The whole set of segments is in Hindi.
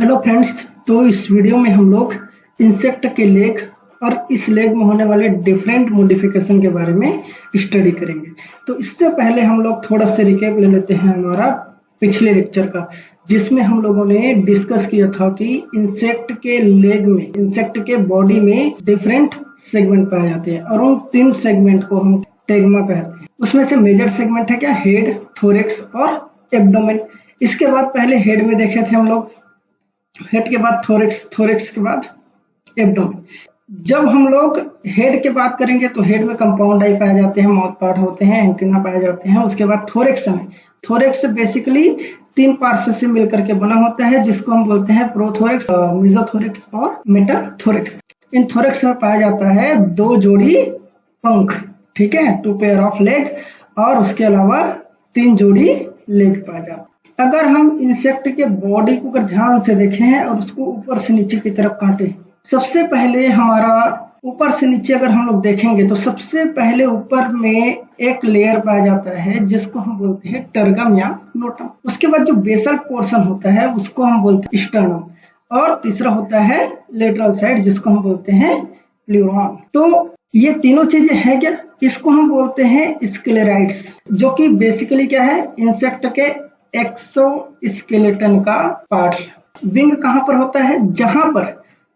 Hello friends. तो इस वीडियो में हम लोग इंसेक्ट के लेग और इस लेग में होने वाले डिफरेंट मॉडिफिकेशन के बारे में स्टडी करेंगे। तो इससे पहले हम लोग थोड़ा सा रिकैप ले लेते हैं हमारा पिछले लेक्चर का, जिसमें हम लोगों ने डिस्कस किया था कि इंसेक्ट के लेग में, इंसेक्ट के बॉडी में डिफरेंट सेगमेंट पाए जाते हैं और उन 3 सेगमेंट को हम टेगमा कहते हैं। उसमें से मेजर सेगमेंट है क्या, हेड, थोरेक्स और एब्डोमेन। इसके बाद पहले हेड में देखे थे हम लोग, हेड के बाद थोरेक्स, थोरेक्स के बाद एब्डोमेन। जब हम लोग हेड की बात करेंगे तो हेड में कंपाउंड आई पाए जाते हैं, माउथ पार्ट होते हैं, एंटीना पाए जाते हैं। उसके बाद थोरेक्स में, थोरेक्स बेसिकली 3 पार्ट्स से मिलकर के बना होता है, जिसको हम बोलते हैं प्रोथोरेक्स, मेसोथोरेक्स और मेटाथोरेक्स। इन थोरेक्स में पाया जाता है 2 जोड़ी पंख, ठीक है, 2 पेयर ऑफ लेग, और उसके अलावा 3 जोड़ी लेग पाया जाता है। अगर हम इंसेक्ट के बॉडी को अगर ध्यान से देखें और उसको ऊपर से नीचे की तरफ काटें, सबसे पहले हमारा ऊपर से नीचे अगर हम लोग देखेंगे तो सबसे पहले ऊपर में एक लेयर पाया जाता है जिसको हम बोलते हैं टर्गम या नोटम। उसके बाद जो बेसल पोर्शन होता है उसको हम बोलते हैं स्टर्नम, और तीसरा होता है लेटरल साइड जिसको हम बोलते हैं प्लूरॉन। तो ये तीनों चीजें हैं क्या, इसको हम बोलते हैं स्क्लेराइड्स, जो कि बेसिकली क्या है, इंसेक्ट के एक्सोस्केलेटन का पार्ट। विंग कहां पर होता है, जहां पर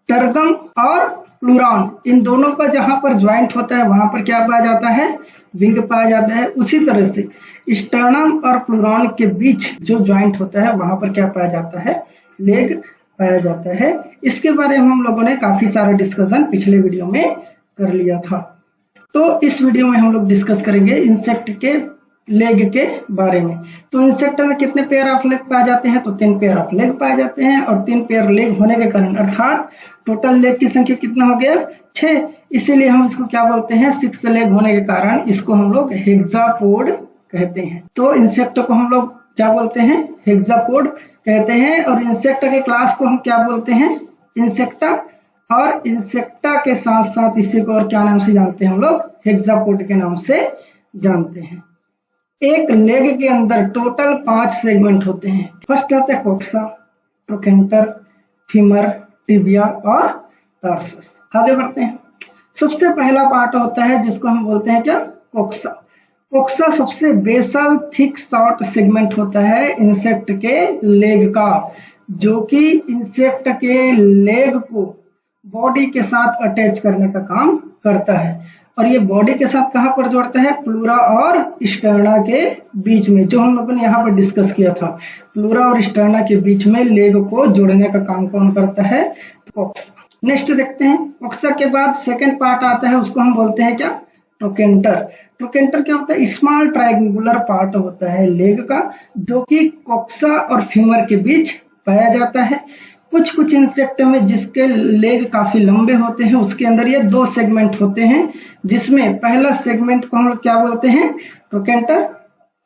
टर्गम और प्लूरॉन इन दोनों का जहां पर ज्वाइंट होता है वहां पर क्या पाया जाता है, विंग पाया जाता है। उसी तरह से स्टर्नम और प्लूरॉन के बीच जो ज्वाइंट होता है वहां पर क्या पाया जाता है, लेग पाया जाता है। इसके बारे में हम लोगों ने काफी सारा डिस्कशन पिछले वीडियो में कर लिया था। तो इस वीडियो में हम लोग डिस्कस करेंगे इंसेक्ट के लेग के बारे में। तो इंसेक्ट में कितने पेयर ऑफ लेग पाए जाते हैं, तो 3 पेयर ऑफ लेग पाए जाते हैं, और 3 पेयर लेग होने के कारण अर्थात टोटल लेग की संख्या कितना हो गया, 6। इसीलिए हम इसको क्या बोलते हैं, 6 लेग होने के कारण इसको हम लोग हेक्सापोड कहते हैं। तो इंसेक्ट को हम लोग क्या बोलते हैं, हेक्सापोड कहते हैं। और इंसेक्ट के क्लास को हम क्या बोलते हैं, इंसेक्टा। और इंसेक्टा के साथ साथ इसी को और क्या नाम से जानते हैं हम लोग, हेक्सापोड के नाम से जानते हैं। एक लेग के अंदर टोटल 5 सेगमेंट होते हैं। फर्स्ट होता है कोक्सा, ट्रोकेंटर, फीमर, टिबिया और टार्सस। आगे बढ़ते हैं। सबसे पहला पार्ट होता है जिसको हम बोलते हैं क्या, कोक्सा। कोक्सा सबसे बेसल थिक शॉर्ट सेगमेंट होता है इंसेक्ट के लेग का, जो कि इंसेक्ट के लेग को बॉडी के साथ अटैच करने का काम करता है। और ये बॉडी के साथ कहां पर जोड़ता है, प्लूरा और स्टर्ना के बीच में, जो हम लोगों ने यहाँ पर डिस्कस किया था। प्लूरा और स्टर्ना के बीच में लेग को जोड़ने का काम कौन करता है, तो कोक्सा। नेक्स्ट देखते हैं, कोक्सा के बाद सेकंड पार्ट आता है, उसको हम बोलते हैं क्या, ट्रोकेंटर। ट्रोकेंटर क्या होता है, स्मॉल ट्रायंगुलर पार्ट होता है लेग का, जो कि कोक्सा और फीमर के बीच पाया जाता है। कुछ इंसेक्ट में जिसके लेग काफी लंबे होते हैं उसके अंदर ये 2 सेगमेंट होते हैं, जिसमें पहला सेगमेंट को हम लोग क्या बोलते हैं, ट्रोकेंटर,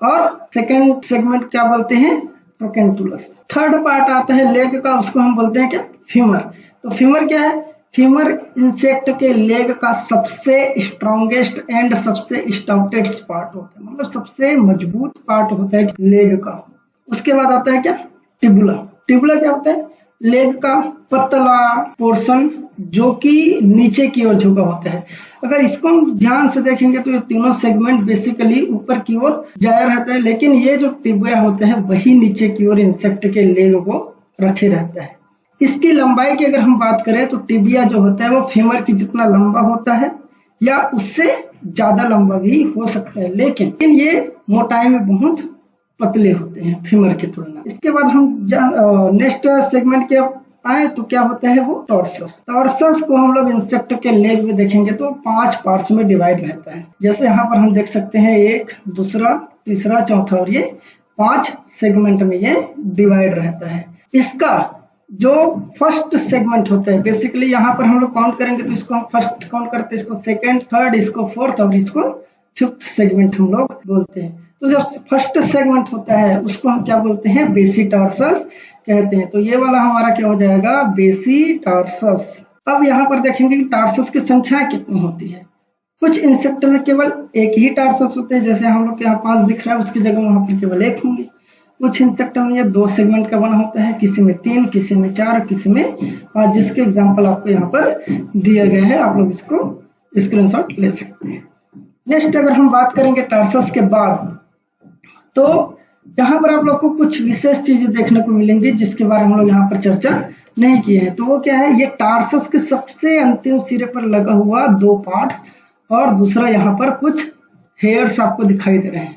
और सेकंड सेगमेंट क्या बोलते हैं, ट्रोकेंटुलस। थर्ड पार्ट आता है लेग का, उसको हम बोलते हैं क्या, फीमर। तो फीमर क्या है, फीमर इंसेक्ट के लेग का सबसे स्ट्रॉन्गेस्ट एंड सबसे स्टाउटेस्ट पार्ट होता है, मतलब सबसे मजबूत पार्ट होता है लेग का। उसके बाद आता है क्या, टिबुला। टिबुला क्या होता है, लेग का पतला पोर्शन जो कि नीचे की ओर झुका होता है। अगर इसको हम ध्यान से देखेंगे तो ये तीनों सेगमेंट बेसिकली ऊपर की ओर जाया रहता है, लेकिन ये जो टिबिया होता है वही नीचे की ओर इंसेक्ट के लेग को रखे रहता है। इसकी लंबाई की अगर हम बात करें तो टिबिया जो होता है वो फीमर की जितना लंबा होता है या उससे ज्यादा लंबा भी हो सकता है, लेकिन ये मोटाई में बहुत पतले होते हैं फीमर की तुलना। इसके बाद हम नेक्स्ट सेगमेंट के आए तो क्या होता है, वो टॉर्सस। टॉर्सस को हम लोग इंसेक्ट के लेग में देखेंगे तो 5 पार्ट्स में डिवाइड रहता है। जैसे यहाँ पर हम देख सकते हैं 1, दूसरा, तीसरा, चौथा, और ये 5 सेगमेंट में ये डिवाइड रहता है। इसका जो फर्स्ट सेगमेंट होता है, बेसिकली यहाँ पर हम लोग काउंट करेंगे तो इसको हम फर्स्ट काउंट करते हैं, इसको सेकेंड, थर्ड, इसको फोर्थ और इसको 5th सेगमेंट हम लोग बोलते हैं। तो जो फर्स्ट सेगमेंट होता है उसको हम क्या बोलते हैं, बेसी टार्सस कहते हैं। तो ये वाला हमारा क्या हो जाएगा, बेसी टार्सस। अब यहाँ पर देखेंगे कि टार्सस की संख्या कितनी होती है। कुछ इंसेक्ट में केवल एक ही टार्सस होते हैं, जैसे हम लोग के यहाँ 5 दिख रहा है, उसकी जगह वहां पर केवल 1 होंगे। कुछ इंसेक्ट में ये 2 सेगमेंट का बना होता है, किसी में 3, किसी में 4, किसी में 5, जिसके एग्जाम्पल आपको यहाँ पर दिया गया है, आप लोग इसको स्क्रीनशॉट ले सकते हैं। नेक्स्ट अगर हम बात करेंगे टार्सस के बाद, तो यहाँ पर आप लोग को कुछ विशेष चीजें देखने को मिलेंगी जिसके बारे में हम लोग यहाँ पर चर्चा नहीं किए हैं। तो वो क्या है, ये टार्सस के सबसे अंतिम सिरे पर लगा हुआ 2 पार्ट्स और दूसरा यहाँ पर कुछ हेयर्स आपको दिखाई दे रहे हैं।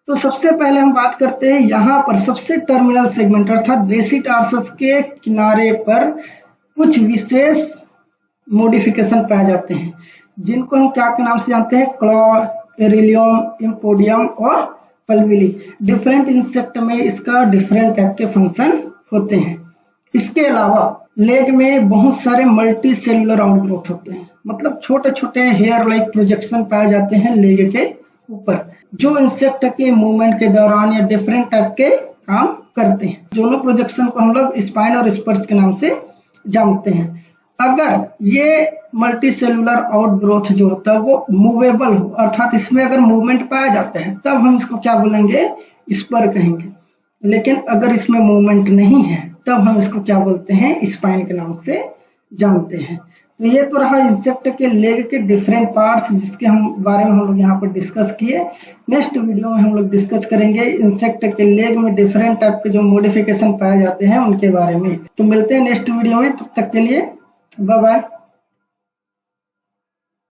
तो सबसे पहले हम बात करते हैं यहाँ पर सबसे टर्मिनल सेगमेंट अर्थात बेसिक टार्सस के किनारे पर कुछ विशेष मॉडिफिकेशन पाए जाते हैं, जिनको हम क्या के नाम से जानते हैं, क्लॉ, एरिलियम, इम्पोडियम और पल्विली। डिफरेंट इंसेक्ट में इसका डिफरेंट टाइप के फंक्शन होते हैं। इसके अलावा लेग में बहुत सारे मल्टी सेलुलर आउटग्रोथ होते हैं, मतलब छोटे छोटे हेयर लाइक प्रोजेक्शन पाए जाते हैं लेग के ऊपर, जो इंसेक्ट के मूवमेंट के दौरान या डिफरेंट टाइप के काम करते हैं। दोनों प्रोजेक्शन को हम लोग स्पाइन और स्पर्श के नाम से जानते हैं। अगर ये मल्टी सेलुलर आउटग्रोथ जो होता है वो मूवेबल हो, अर्थात इसमें अगर मूवमेंट पाया जाता है, तब हम इसको क्या बोलेंगे, स्पर कहेंगे। लेकिन अगर इसमें मूवमेंट नहीं है तब हम इसको क्या बोलते हैं, स्पाइन के नाम से जानते हैं। तो ये तो रहा इंसेक्ट के लेग के डिफरेंट पार्ट्स जिसके बारे में हम लोग यहाँ पर डिस्कस किए। नेक्स्ट वीडियो में हम लोग डिस्कस करेंगे इंसेक्ट के लेग में डिफरेंट टाइप के जो मॉडिफिकेशन पाए जाते हैं उनके बारे में। तो मिलते हैं नेक्स्ट वीडियो में, तब तक के लिए बाय बाय।